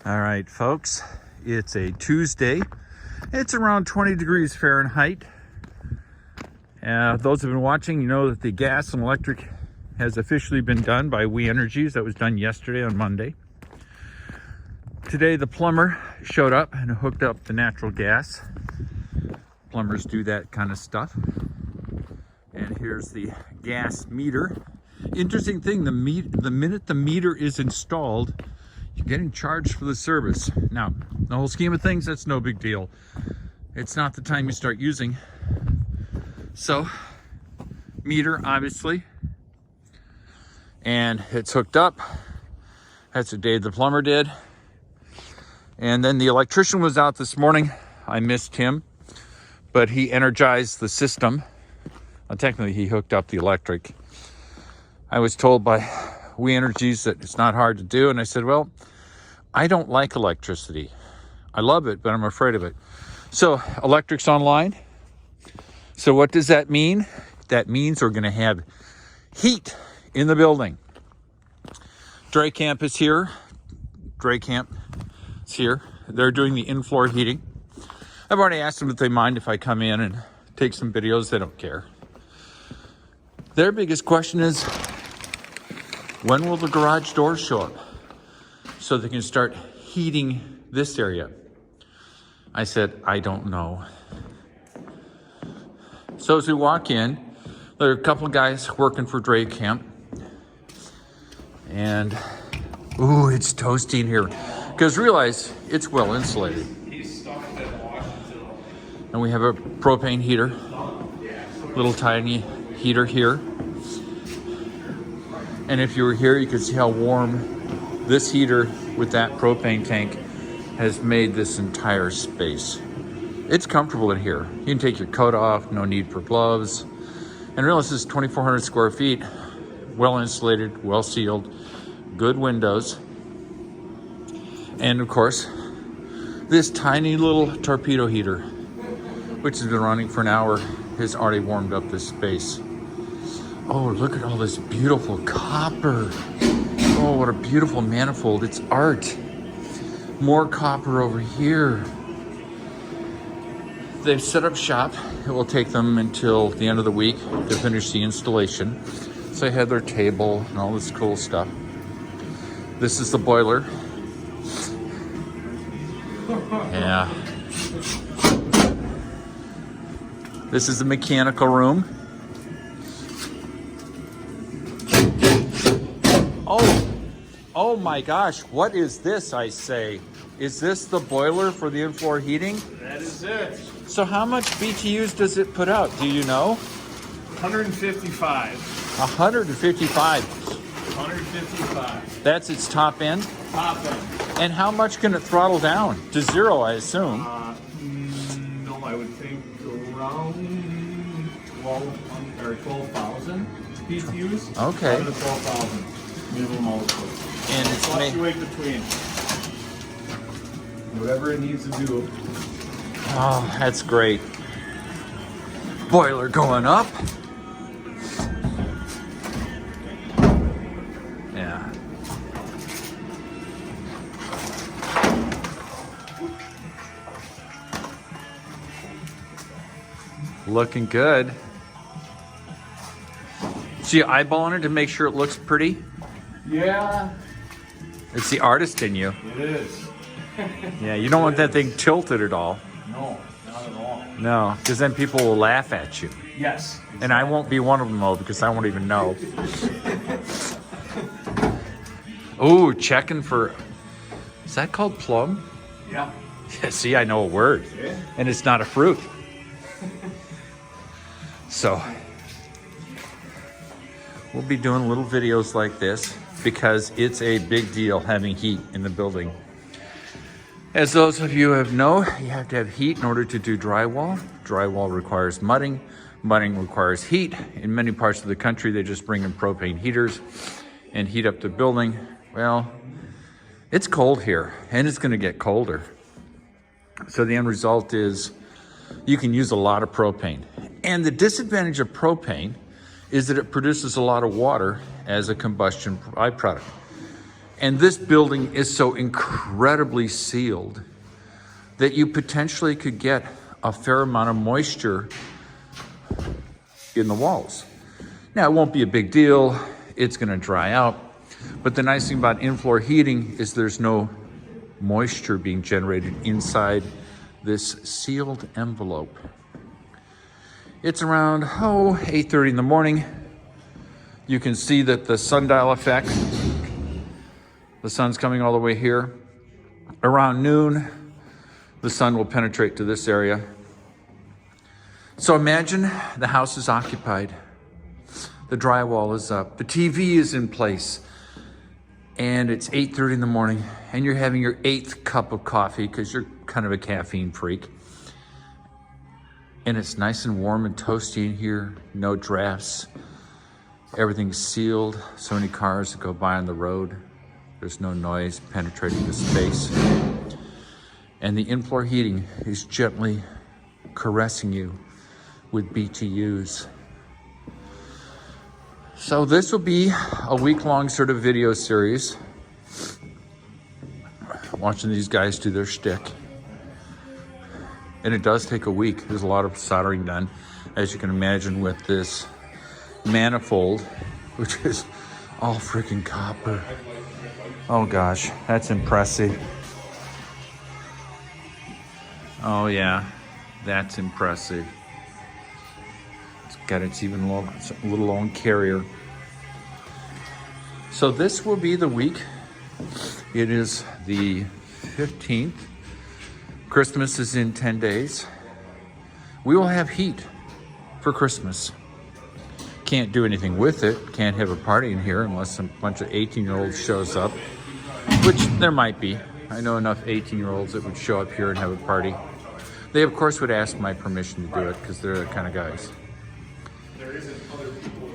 All right, folks, it's a Tuesday. It's around 20 degrees Fahrenheit. Those who have been watching, you know that the gas and electric has officially been done by We Energies. That was done yesterday on Monday. Today, the plumber showed up and hooked up the natural gas. Plumbers do that kind of stuff. And here's the gas meter. Interesting thing, the minute the meter is installed, you're getting charged for the service. Now, the whole scheme of things, that's no big deal. It's not the time you start using. So, meter, obviously. And it's hooked up. That's what Dave the plumber did. And then the electrician was out this morning. I missed him, but he energized the system. Well, technically, he hooked up the electric. I was told by We Energies that it's not hard to do, and I said, well, I don't like electricity. I love it, but I'm afraid of it. So electric's online. So what does that mean? That means we're going to have heat in the building. Dry Camp is here. Dry Camp is here. They're doing the in-floor heating. I've already asked them if they mind if I come in and take some videos. They don't care. Their biggest question is, when will the garage doors show up so they can start heating this area? I said, I don't know. So as we walk in, there are a couple of guys working for Dray Camp. And, ooh, it's toasty in here. Because realize, it's well insulated. And we have a propane heater. Little tiny heater here. And if you were here, you could see how warm this heater with that propane tank has made this entire space. It's comfortable in here. You can take your coat off, no need for gloves. And realize this is 2,400 square feet, well insulated, well sealed, good windows. And of course, this tiny little torpedo heater, which has been running for an hour, has already warmed up this space. Oh, look at all this beautiful copper. Oh, what a beautiful manifold. It's art. More copper over here. They've set up shop. It will take them until the end of the week to finish the installation. So they have their table and all this cool stuff. This is the boiler. Yeah. This is the mechanical room. Oh my gosh, what is this, I say? Is this the boiler for the in-floor heating? That is it. So how much BTUs does it put out? Do you know? 155. 155. 155. That's its top end? Top end. And how much can it throttle down? To zero, I assume. No, I would think around 12,000 BTUs. Okay. 11 to 12,000. Minimum output. And it's fluctuate between whatever it needs to do. Oh, that's great. Boiler going up. Yeah. Looking good. So you eyeballing it to make sure it looks pretty? Yeah. It's the artist in you. It is. Yeah, you don't want that thing tilted at all. No, not at all. No, because then people will laugh at you. Yes. Exactly. And I won't be one of them, though, because I won't even know. Ooh, checking for... Is that called plum? Yeah. Yeah, see, I know a word. Yeah. And it's not a fruit. So, we'll be doing little videos like this because it's a big deal having heat in the building. As those of you have know, you have to have heat in order to do drywall. Drywall requires mudding. Mudding requires heat. In many parts of the country, they just bring in propane heaters and heat up the building. Well, it's cold here and it's gonna get colder. So the end result is you can use a lot of propane. And the disadvantage of propane is that it produces a lot of water as a combustion byproduct. And this building is so incredibly sealed that you potentially could get a fair amount of moisture in the walls. Now, it won't be a big deal. It's gonna dry out. But the nice thing about in-floor heating is there's no moisture being generated inside this sealed envelope. It's around, 8:30 in the morning. You can see that the sundial effect, the sun's coming all the way here. Around noon, the sun will penetrate to this area. So imagine the house is occupied. The drywall is up. The TV is in place. And it's 8:30 in the morning and you're having your 8th cup of coffee because you're kind of a caffeine freak. And it's nice and warm and toasty in here, no drafts. Everything's sealed, so many cars that go by on the road. There's no noise penetrating the space. And the in-floor heating is gently caressing you with BTUs. So this will be a week-long sort of video series, watching these guys do their shtick. And it does take a week. There's a lot of soldering done, as you can imagine, with this manifold, which is all freaking copper. Oh gosh, that's impressive. Oh yeah, that's impressive. It's got its even little long carrier. So this will be the week. It is the 15th. Christmas is in 10 days. We will have heat for Christmas. Can't do anything with it. Can't have a party in here unless a bunch of 18-year-olds shows up, which there might be. I know enough 18-year-olds that would show up here and have a party. They, of course, would ask my permission to do it because they're the kind of guys.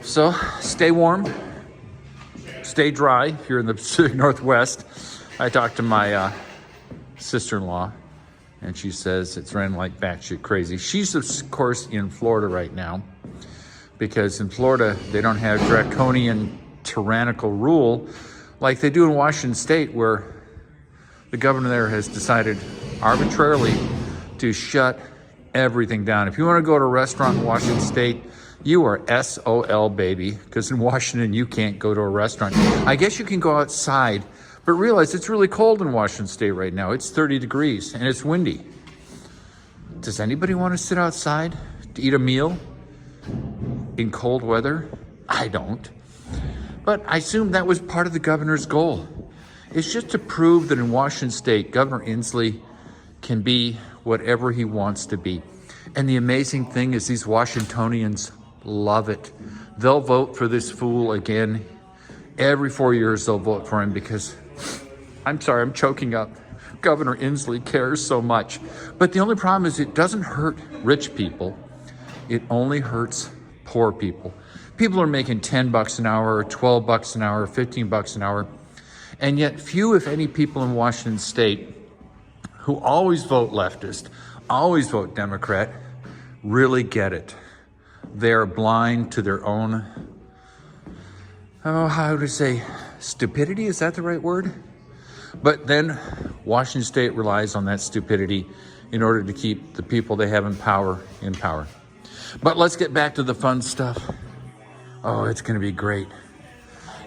So stay warm, stay dry here in the Pacific Northwest. I talked to my sister-in-law, and she says it's raining like batshit crazy. She's, of course, in Florida right now, because in Florida, they don't have draconian, tyrannical rule like they do in Washington State, where the governor there has decided arbitrarily to shut everything down. If you want to go to a restaurant in Washington State, you are SOL, baby, because in Washington, you can't go to a restaurant. I guess you can go outside, but realize it's really cold in Washington State right now. It's 30 degrees and it's windy. Does anybody want to sit outside to eat a meal in cold weather? I don't. But I assume that was part of the governor's goal. It's just to prove that in Washington State, Governor Inslee can be whatever he wants to be. And the amazing thing is these Washingtonians love it. They'll vote for this fool again. Every 4 years they'll vote for him because, I'm sorry, I'm choking up. Governor Inslee cares so much. But the only problem is it doesn't hurt rich people. It only hurts poor people. People are making $10 an hour, $12 an hour, $15 an hour. And yet few, if any, people in Washington State who always vote leftist, always vote Democrat, really get it. They're blind to their own, how to say, stupidity, is that the right word? But then Washington State relies on that stupidity in order to keep the people they have in power in power. But let's get back to the fun stuff. Oh, it's gonna be great.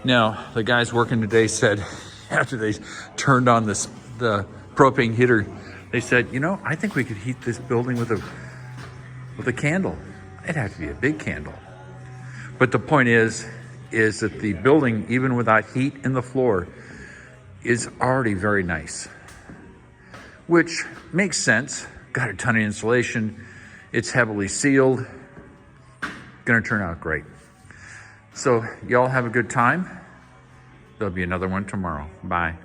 Now, the guys working today said, after they turned on the propane heater, they said, you know, I think we could heat this building with a candle. It'd have to be a big candle. But the point is that the building, even without heat in the floor, is already very nice, which makes sense. Got a ton of insulation. It's heavily sealed. Gonna turn out great. So y'all have a good time. There'll be another one tomorrow. Bye.